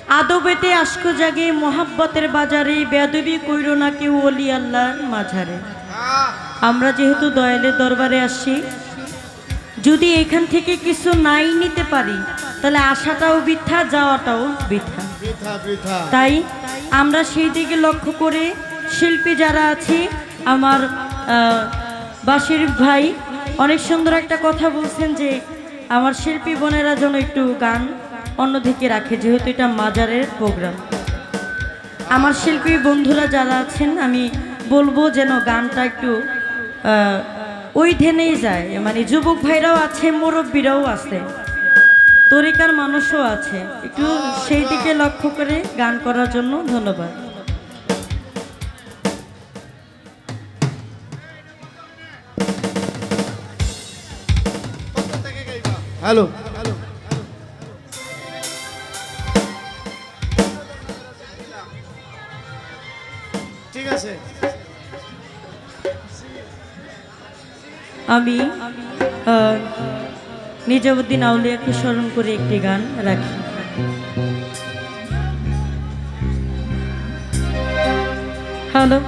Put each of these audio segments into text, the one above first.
আদবেতে আশক জাগে মোহাব্বতের বাজারে বেয়াদবি কইরো না কেউ ওলি আল্লাহর মাঝারে। আমরা যেহেতু দয়ালের দরবারে আসছি, যদি এখান থেকে কিছু নাই নিতে পারি তাহলে আসাটাও বৃথা, যাওয়াটাও বৃথা। তাই আমরা সেই দিকে লক্ষ্য করে শিল্পী যারা আছি, আমার বাসির ভাই অনেক সুন্দর একটা কথা বলছেন যে আমার শিল্পী বোনেরা যেন একটু গান অন্যদিকে রাখে, যেহেতু এটা মাজারের প্রোগ্রাম। আমার শিল্পী বন্ধুরা যারা আছেন আমি বলবো যেন গানটা একটু ওই ধ্যানেই যায়, মানে যুবক ভাইরাও আছে, মুরব্বীরাও আছে, তরিকার মানুষও আছে, একটু সেই দিকে লক্ষ্য করে গান করার জন্য ধন্যবাদ। হ্যালো, ঠিক আছে। আমি নিজামুদ্দিন আউলিয়াকে স্মরণ করে একটি গান রাখি। হ্যালো।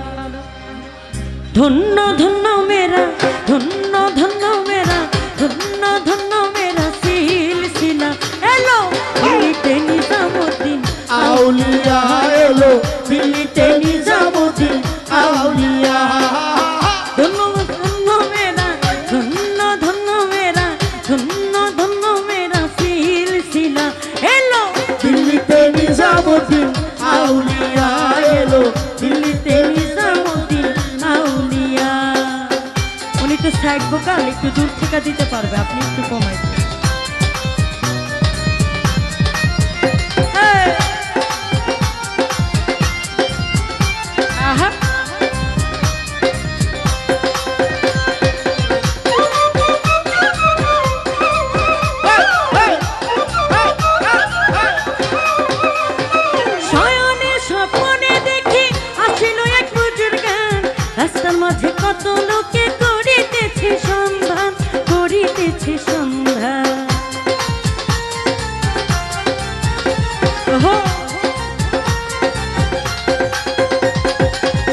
ধন্য ধন্য মেরা, ধন্য ধন্য মেরা, ধন্য ধন্য মেরা সিলসিলা এলো দিল্লিতে নিজামুদ্দিন আউলিয়া এলো, দিল্লিতে নিজামুদ্দিন আউলিয়া। ধন্য ধন্য মেরা, ধন্য ধন্য মেরা, ধন্য ধন্য মেরা সিলসিলা এলো দিল্লিতে নিজামুদ্দিন আউলিয়া এলো, দিল্লিতে নিজামুদ্দিন আউলিয়া। উনি তো সাইড ভোকাল, একটু দূর থেকে দিতে পারবে, আপনি একটু কমাই দিন। আহা, শয়নে স্বপ্নে দেখি আসিল এক বুজুর্গ, রাস্তার মাঝে কত লোকে করিতেছে সন্ধান, করিতেছে সন্ধান।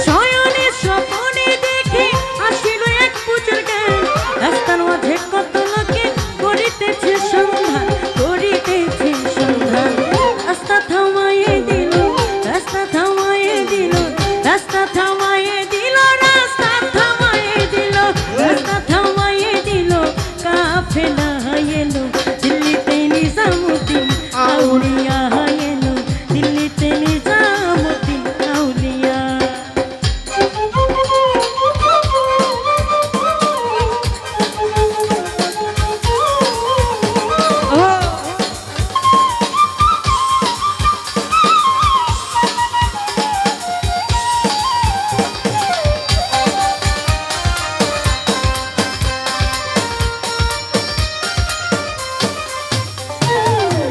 শয়নে স্বপ্নে দেখি আসিল এক বুজুর্গ, রাস্তার মাঝে কত লোকে করিতেছে সন্ধান, করিতেছে সন্ধান। রাস্তা থামাইয়ে দিল, রাস্তা থামাইয়ে দিল, রাস্তা থামাইয়ে দিল, রাস্তা থামাইয়ে দিল, রাস্তা থামাইয়ে দিল, কাফেলা এলো দিল্লিতে নিজামুদ্দিন আউলিয়া এলো, দিল্লিতে নিজামুদ্দিন আউলিয়া।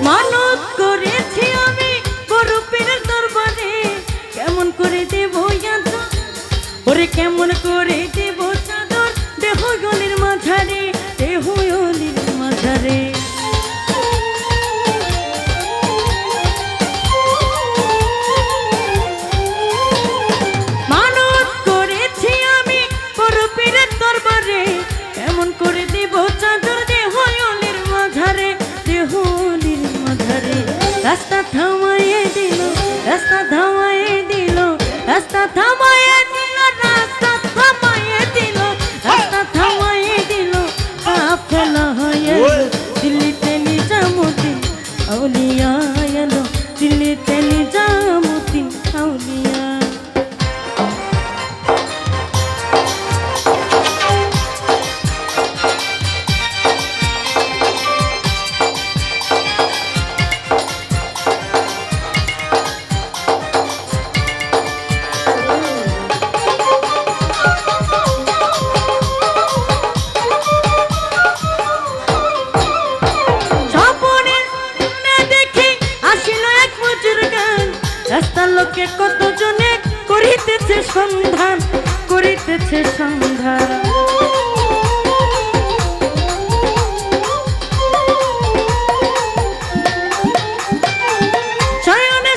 মানত করেছি আমি বড় পীরের দরবারে, কেমন করে দেব চাদর, ওরে কেমন করে দেব চাদর, দেহ গলির মাঝারে, দেহ গলির মাঝারে। মানত করেছি আমি বড় পীরের দরবারে, কেমন করে দেব চাদর, দেহ গলির মাঝারে, দেহ গলির মাঝারে। রাস্তা থামাইয়ে দিল, রাস্তা থামাইয়ে দিল, রাস্তা থামাইয়ে দিল, রাস্তা থামাইয়ে দিল, রাস্তা থামাইয়ে দিল, কাফেলা এলো দিল্লিতে নিজামুদ্দিন আউলিয়া এলো, দিল্লিতে নিজামুদ্দিন আউলিয়া। রাস্তার লোকে কত জনে করিতেছে সন্ধান, করিতেছে সন্ধান। শয়নে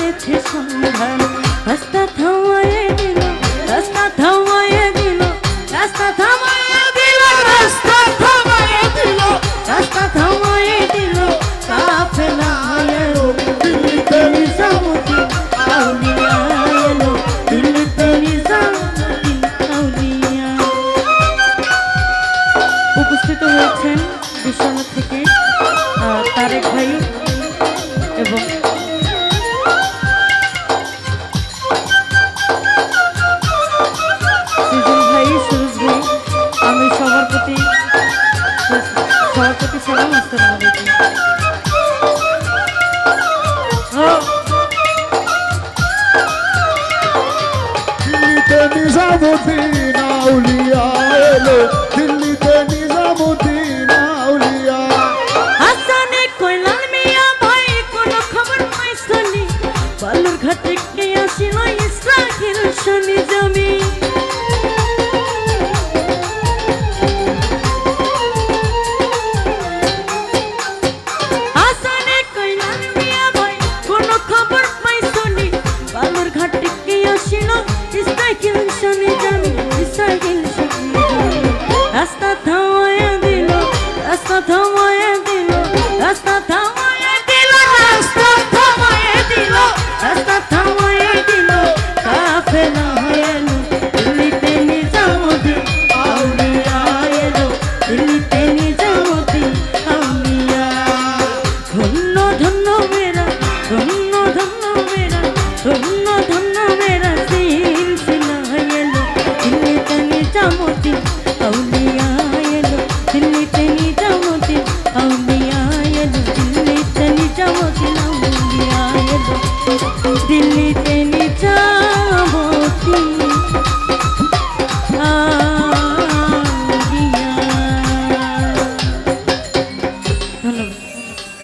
পেয়েছে সন্ধান। রাস্তা থামায়ে দিল, রাস্তা থামায়ে দিল, রাস্তা থামায়ে দিল, রাস্তা থামায়ে দিল, রাস্তা থামায়ে দিল, কাফেলা এলো দিল্লিতে নিজামুদ্দিন আউলিয়া এলো, দিল্লিতে নিজামুদ্দিন আউলিয়া। উপস্থিত হয়েছেন বিশ্বনাথ থেকে তারেক ভাই এবং সুজন ভাই, সুরজ ভাই। আমি সবার প্রতি সালাম, আসসালামু আলাইকুম। দিল্লিতে নিজামুদ্দিন আউলিয়া এলো,